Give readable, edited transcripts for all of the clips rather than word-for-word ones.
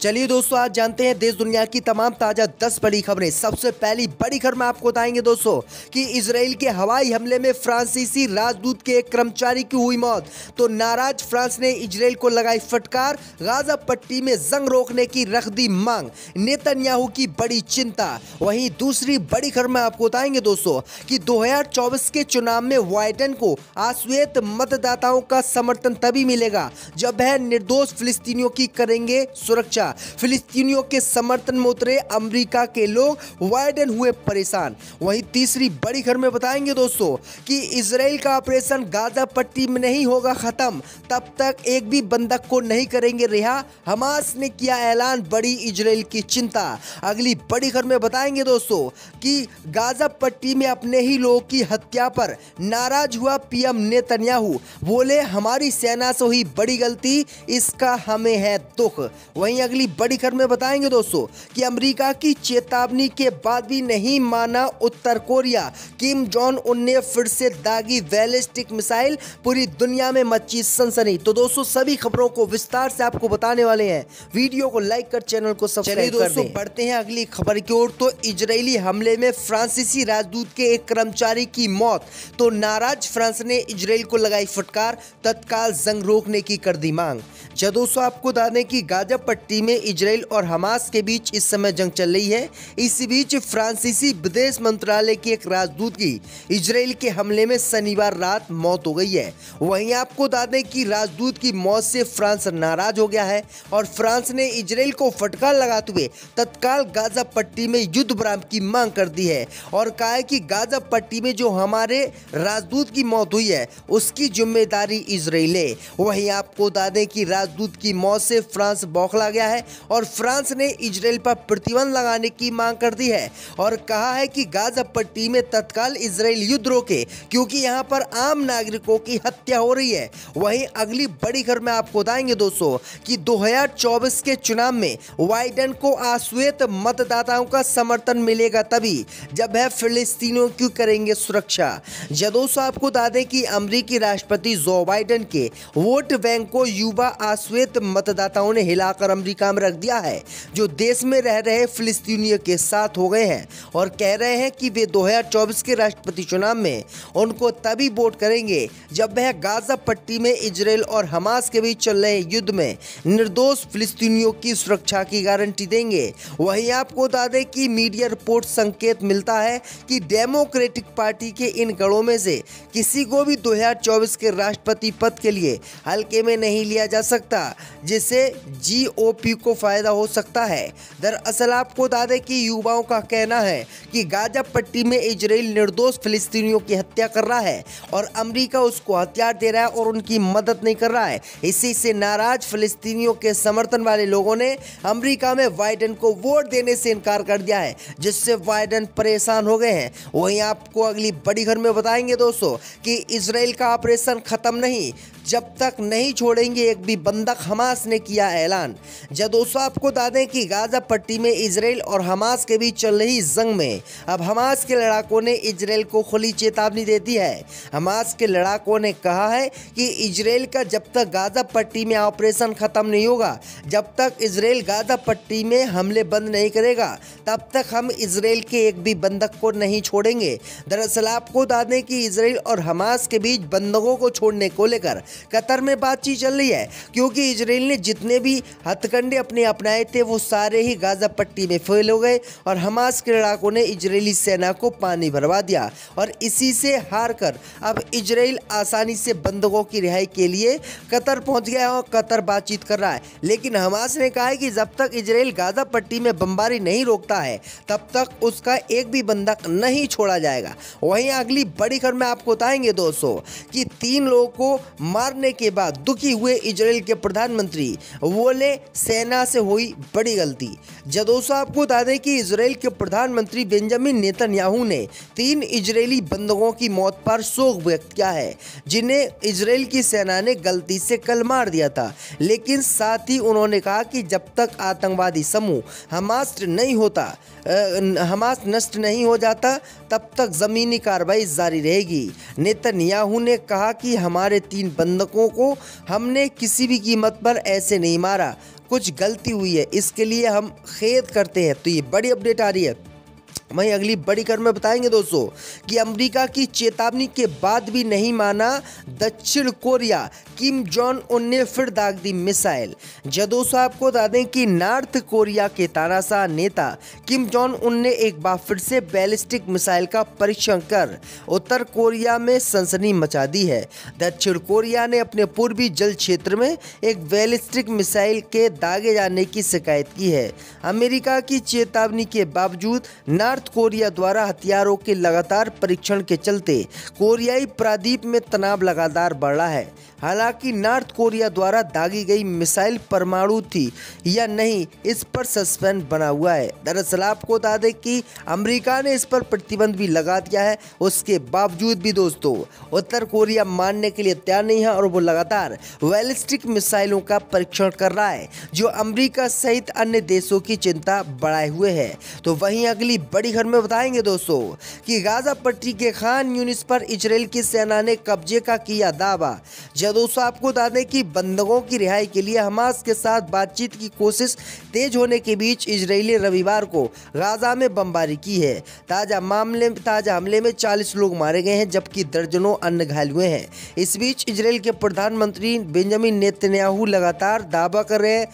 चलिए दोस्तों, आज जानते हैं देश दुनिया की तमाम ताजा 10 बड़ी खबरें। सबसे पहली बड़ी खबर में आपको बताएंगे दोस्तों कि इजराइल के हवाई हमले में फ्रांसीसी राजदूत के एक कर्मचारी की हुई मौत। तो नाराज फ्रांस ने इजराइल को लगाई फटकार, गाजा पट्टी में जंग रोकने की रख दी मांग, नेतन्याहू की बड़ी चिंता। वहीं दूसरी बड़ी खबर में आपको बताएंगे दोस्तों कि 2024 के चुनाव में बाइडेन को आश्वेत मतदाताओं का समर्थन तभी मिलेगा जब वह निर्दोष फिलिस्तीनियों की करेंगे सुरक्षा। फिलिस्तीनियों के समर्थन में उतरे अमेरिका के लोग, बाइडेन हुए परेशान। वहीं तीसरी बड़ी खबर में बताएंगे दोस्तों कि इजराइल का ऑपरेशन गाजा पट्टी में नहीं होगा खत्म तब तक एक भी बंधक को नहीं करेंगे रिहा। हमास ने किया ऐलान, बड़ी इजराइल की चिंता। अगली बड़ी खबर में बताएंगे दोस्तों कि गाजा पट्टी में अपने ही लोगों की हत्या पर नाराज हुआ पीएम नेतन्याहू, बोले हमारी सेना से हुई बड़ी गलती, इसका हमें है दुख। वहीं अगली बड़ी खबर में बताएंगे दोस्तों कि अमेरिका की चेतावनी के बाद भी नहीं माना उत्तर कोरिया, किम जोंग उन ने फिर से दागी बैलिस्टिक मिसाइल, पूरी दुनिया में मची सनसनी। तो दोस्तों सभी खबरों को विस्तार से आपको बताने वाले हैं, वीडियो को लाइक कर चैनल को सब्सक्राइब कर दें। दोस्तों बढ़ते हैं अगली खबर की ओर। तो इजरायली हमले में फ्रांसीसी राजदूत के एक कर्मचारी की मौत। तो नाराज फ्रांस ने इजराइल को लगाई फटकार, तत्काल जंग रोकने की कर दी मांग। दोस्तों आपको बता दें कि गाजा पट्टी में इजराइल और हमास के बीच इस समय जंग चल रही है। इसी बीच फ्रांसीसी विदेश मंत्रालय के एक राजदूत की इजराइल के हमले में शनिवार रात मौत हो गई है। वहीं आपको बता दें कि राजदूत की मौत से फ्रांस नाराज हो गया है और फ्रांस ने इजराइल को फटकार लगाते हुए तत्काल गाजा पट्टी में युद्ध विराम की मांग कर दी है और कहा है कि गाजा पट्टी में जो हमारे राजदूत की मौत हुई है उसकी जिम्मेदारी इजराइल है। वहीं आपको बता दें कि राजदूत की मौत से फ्रांस बौखला गया है और फ्रांस ने इजराइल पर प्रतिबंध लगाने की मांग कर दी है और कहा है कि गाजा पट्टी में तत्काल इजराइल युद्ध रोके क्योंकि यहां पर आम नागरिकों की हत्या हो रही है। वहीं अगली बड़ी खबर में आपको बताएंगे दोस्तों कि 2024 के चुनाव में बाइडेन को आश्वेत मतदाताओं का समर्थन मिलेगा तभी जब वह फिलिस्तीनियों की करेंगे सुरक्षा। दोस्तों आपको बता दें कि अमेरिकी राष्ट्रपति जो बाइडेन के वोट बैंक को युवा आश्वेत मतदाताओं ने हिलाकर अमेरिका में रख दिया है, जो देश में रह रहे फिलिस्तीनियों के साथ हो गए हैं और कह रहे हैं कि वे 2024 के राष्ट्रपति चुनाव में उनको तभी वोट करेंगे जब वह गाजा पट्टी में इजराइल और हमास के बीच चल रहे युद्ध में निर्दोष फिलिस्तीनियों की सुरक्षा की गारंटी देंगे। वहीं आपको बता दें कि मीडिया रिपोर्ट संकेत मिलता है कि डेमोक्रेटिक पार्टी के इन गढ़ों में से किसी को भी 2024 के राष्ट्रपति पद के लिए हल्के में नहीं लिया जा सकता, जिससे जीओपी को फायदा हो सकता है। दरअसल आपको बता दें कि युवाओं का कहना है कि गाजा पट्टी में इजराइल निर्दोष फिलिस्तीनियों की हत्या कर रहा है और अमेरिका उसको हथियार दे रहा है और उनकी मदद नहीं कर रहा है। इसी से नाराज फिलिस्तीनियों के समर्थन वाले लोगों ने अमेरिका में बाइडेन को वोट देने से इनकार कर दिया है, जिससे बाइडेन परेशान हो गए हैं। वहीं आपको अगली बड़ी खबर में बताएंगे दोस्तों कि इजराइल का ऑपरेशन खत्म नहीं जब तक नहीं छोड़ेंगे एक भी बंधक, हमास ने किया ऐलान। दोस्तों आपको बता दें कि गाजा पट्टी में इजराइल और हमास के बीच चल रही जंग में अब हमास के लड़ाकों ने इजराइल को खुली चेतावनी दे दी है। हमास के लड़ाकों ने कहा है कि इजराइल का जब तक गाजा पट्टी में ऑपरेशन खत्म नहीं होगा, जब तक इजराइल गाजा पट्टी में हमले बंद नहीं करेगा, तब तक हम इजराइल के एक भी बंधक को नहीं छोड़ेंगे। दरअसल आपको बता दें कि इजराइल और हमास के बीच बंधकों को छोड़ने को लेकर कतर में बातचीत चल रही है, क्योंकि इजराइल ने जितने भी हथकंडे अपने अपनाए थे वो सारे ही गाजा पट्टी में फेल हो गए और हमास के लड़ाकों ने इजरायली सेना को पानी भरवा दिया और इसी से हार कर अब इजराइल आसानी से बंधकों की रिहाई के लिए कतर पहुंच गया और कतर बातचीत कर रहा है। लेकिन हमास ने कहा है कि जब तक इजराइल गाजा पट्टी में बमबारी नहीं रोकता है तब तक उसका एक भी बंधक नहीं छोड़ा जाएगा। वहीं अगली बड़ी खबर में आपको बताएंगे दोस्तों कि 3 लोगों को मारने के बाद दुखी हुए इजराइल के प्रधानमंत्री, बोले सेना से हुई बड़ी गलती। दोस्तों आपको बता दें कि इजराइल के प्रधानमंत्री बेंजामिन नेतन्याहू ने 3 इजरायली बंधकों की मौत पर शोक व्यक्त किया है, जिन्हें इजराइल की सेना ने गलती से कल मार दिया था। लेकिन साथ ही उन्होंने कहा कि जब तक आतंकवादी समूह हमास नष्ट नहीं हो जाता तब तक जमीनी कार्रवाई जारी रहेगी। नेतन्याहू ने कहा कि हमारे 3 बंधकों को हमने किसी भी कीमत पर ऐसे नहीं मारा, कुछ गलती हुई है, इसके लिए हम खेद करते हैं। तो ये बड़ी अपडेट आ रही है। वहीं अगली बड़ी खबर में बताएंगे दोस्तों कि अमेरिका की चेतावनी के बाद भी नहीं माना दक्षिण कोरिया, किम जोंग उन ने फिर दाग दी मिसाइल। दोस्तों आपको बता दें कि नॉर्थ कोरिया के तानाशाह नेता किम जोंग उन ने एक बार फिर से बैलिस्टिक मिसाइल का परीक्षण कर उत्तर कोरिया में सनसनी मचा दी है। दक्षिण कोरिया ने अपने पूर्वी जल क्षेत्र में एक बैलिस्टिक मिसाइल के दागे जाने की शिकायत की है। अमेरिका की चेतावनी के बावजूद नॉर्थ कोरिया द्वारा हथियारों के लगातार परीक्षण के चलते कोरियाई प्रायद्वीप में तनाव लगातार बढ़ रहा है। हालांकि नॉर्थ कोरिया द्वारा दागी गई मिसाइल परमाणु थी या नहीं, इस पर सस्पेंस बना हुआ है। दरअसल आपको बता दें कि अमेरिका ने इस पर प्रतिबंध भी लगा दिया है, उसके बावजूद भी दोस्तों उत्तर कोरिया मानने के लिए तैयार नहीं है और वो लगातार बैलिस्टिक मिसाइलों का परीक्षण कर रहा है, जो अमेरिका सहित अन्य देशों की चिंता बढ़ाए हुए है। तो वहीं अगली बड़ी खबर में बताएंगे दोस्तों कि गाजा पट्टी के खान यूनिस पर इजराइल की सेना ने कब्जे का किया दावा। दोस्तों आपको बता दें कि बंधकों की रिहाई के लिए हमास के साथ बातचीत की कोशिश तेज होने के बीच इजरायली रविवार को गाजा में बमबारी की है। ताजा हमले में 40 लोग मारे गए हैं, जबकि दर्जनों अन्य घायल हुए हैं। इस बीच इजरायल के प्रधानमंत्री बेंजामिन नेतन्याहू लगातार दावा कर रहे हैं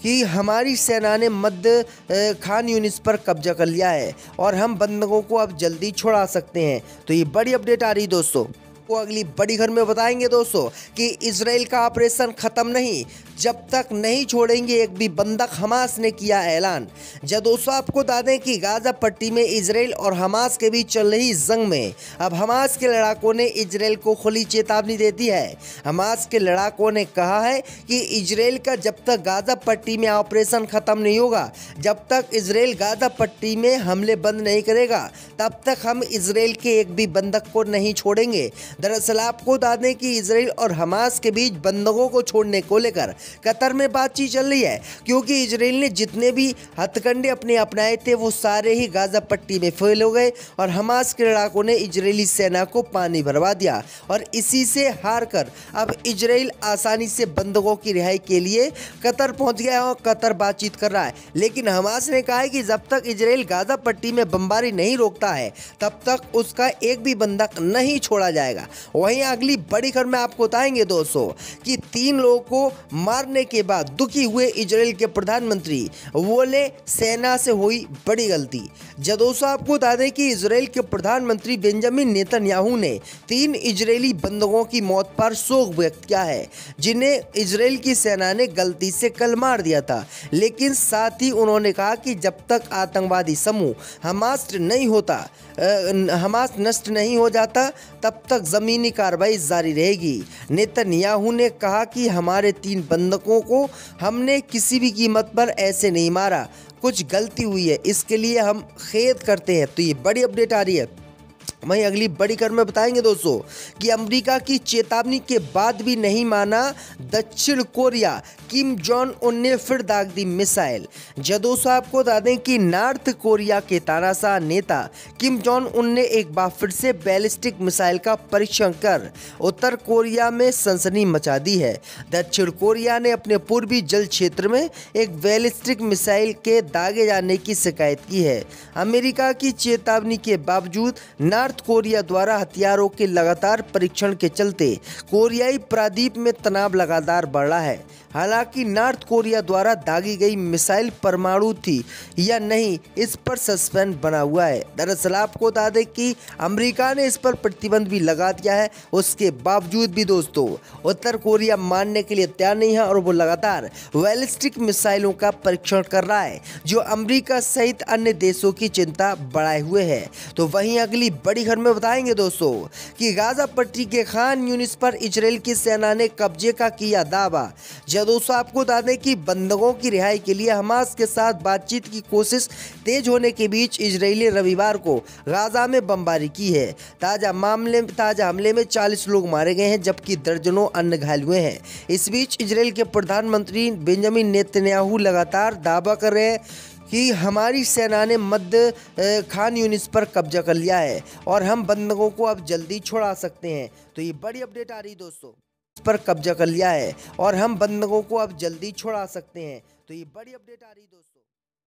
कि हमारी सेना ने मध्य खान यूनिस पर कब्जा कर लिया है और हम बंधकों को अब जल्दी छुड़ा सकते हैं। तो ये बड़ी अपडेट आ रही दोस्तों। को अगली बड़ी खबर में बताएंगे दोस्तों कि इजराइल का ऑपरेशन खत्म नहीं जब तक नहीं छोड़ेंगे एक भी बंधक, हमास ने किया ऐलान। दोस्तों आपको बता दें कि गाजा पट्टी में इजराइल और हमास के बीच चल रही जंग में अब हमास के लड़ाकों ने इजराइल को खुली चेतावनी दे दी है। हमास के लड़ाकों ने कहा है कि इजराइल का जब तक गाजा पट्टी में ऑपरेशन खत्म नहीं होगा, जब तक इजराइल गाजा पट्टी में हमले बंद नहीं करेगा, तब तक हम इजराइल के एक भी बंधक को नहीं छोड़ेंगे। दरअसल आपको बता दें कि इजराइल और हमास के बीच बंधकों को छोड़ने को लेकर कतर में बातचीत चल रही है, क्योंकि इजराइल ने जितने भी हथकंडे अपने अपनाए थे वो सारे ही गाजा पट्टी में फेल हो गए और हमास के लड़ाकों ने इजरायली सेना को पानी भरवा दिया और इसी से हार कर अब इजराइल आसानी से बंधकों की रिहाई के लिए कतर पहुंच गया और कतर बातचीत कर रहा है। लेकिन हमास ने कहा है कि जब तक इजराइल गाजा पट्टी में बमबारी नहीं रोकता है तब तक उसका एक भी बंधक नहीं छोड़ा जाएगा। वहीं अगली बड़ी खबर में आपको बताएंगे दोस्तों कि 3 लोगों को मारने के बाद दुखी हुए इजराइल के प्रधानमंत्री बोले सेना से हुई बड़ी गलती। दोस्तों आपको बता दें कि इजराइल के प्रधानमंत्री बेंजामिन नेतन्याहू ने 3 इजरायली बंधकों की मौत पर शोक व्यक्त किया है, जिन्हें इजराइल की सेना ने गलती से कल मार दिया था। लेकिन साथ ही उन्होंने कहा कि जब तक आतंकवादी समूह हमास नष्ट नहीं हो जाता तब तक जमीनी कार्रवाई जारी रहेगी। नेतन्याहू ने कहा कि हमारे 3 बंधकों को हमने किसी भी कीमत पर ऐसे नहीं मारा, कुछ गलती हुई है, इसके लिए हम खेद करते हैं। तो ये बड़ी अपडेट आ रही है। वहीं अगली बड़ी खबर में बताएंगे दोस्तों कि अमेरिका की चेतावनी के बाद भी नहीं माना दक्षिण कोरिया, किम जोंग उन ने फिर दाग दी मिसाइल। दोस्तों आपको बता दें कि नॉर्थ कोरिया के तानाशाह नेता किम जोंग उन ने एक बार फिर से बैलिस्टिक मिसाइल का परीक्षण कर उत्तर कोरिया में सनसनी मचा दी है। दक्षिण कोरिया ने अपने पूर्वी जल क्षेत्र में एक बैलिस्टिक मिसाइल के दागे जाने की शिकायत की है। अमेरिका की चेतावनी के बावजूद नॉर्थ कोरिया द्वारा हथियारों के लगातार परीक्षण के चलते कोरियाई प्रायद्वीप में तनाव लगातार बढ़ रहा है। हालांकि नॉर्थ कोरिया द्वारा दागी गई मिसाइल परमाणु थी या नहीं, इस पर सस्पेंस बना हुआ है। दरअसल आपको बता दें कि अमेरिका ने इस पर प्रतिबंध भी लगा दिया है, उसके बावजूद भी दोस्तों उत्तर कोरिया मानने के लिए तैयार नहीं है और वो लगातार बैलिस्टिक मिसाइलों का परीक्षण कर रहा है, जो अमेरिका सहित अन्य देशों की चिंता बढ़ाए हुए है। तो वहीं अगली बड़ी खबर में बताएंगे दोस्तों कि गाजा पट्टी के खान यूनिस पर इजराइल की सेना ने कब्जे का किया दावा। दोस्तों आपको बता दें कि बंधकों की रिहाई के लिए हमास के साथ बातचीत की कोशिश तेज होने के बीच इजरायली रविवार को गाजा में बमबारी की है। ताजा हमले में 40 लोग मारे गए हैं, जबकि दर्जनों अन्य घायल हुए हैं। इस बीच इजराइल के प्रधानमंत्री बेंजामिन नेतन्याहू लगातार दावा कर रहे हैं कि हमारी सेना ने मध्य खान यूनिस पर कब्जा कर लिया है और हम बंधकों को अब जल्दी छुड़ा सकते हैं। तो ये बड़ी अपडेट आ रही दोस्तों, पर कब्जा कर लिया है और हम बंधकों को अब जल्दी छुड़ा सकते हैं। तो तो ये बड़ी अपडेट आ रही दोस्तों।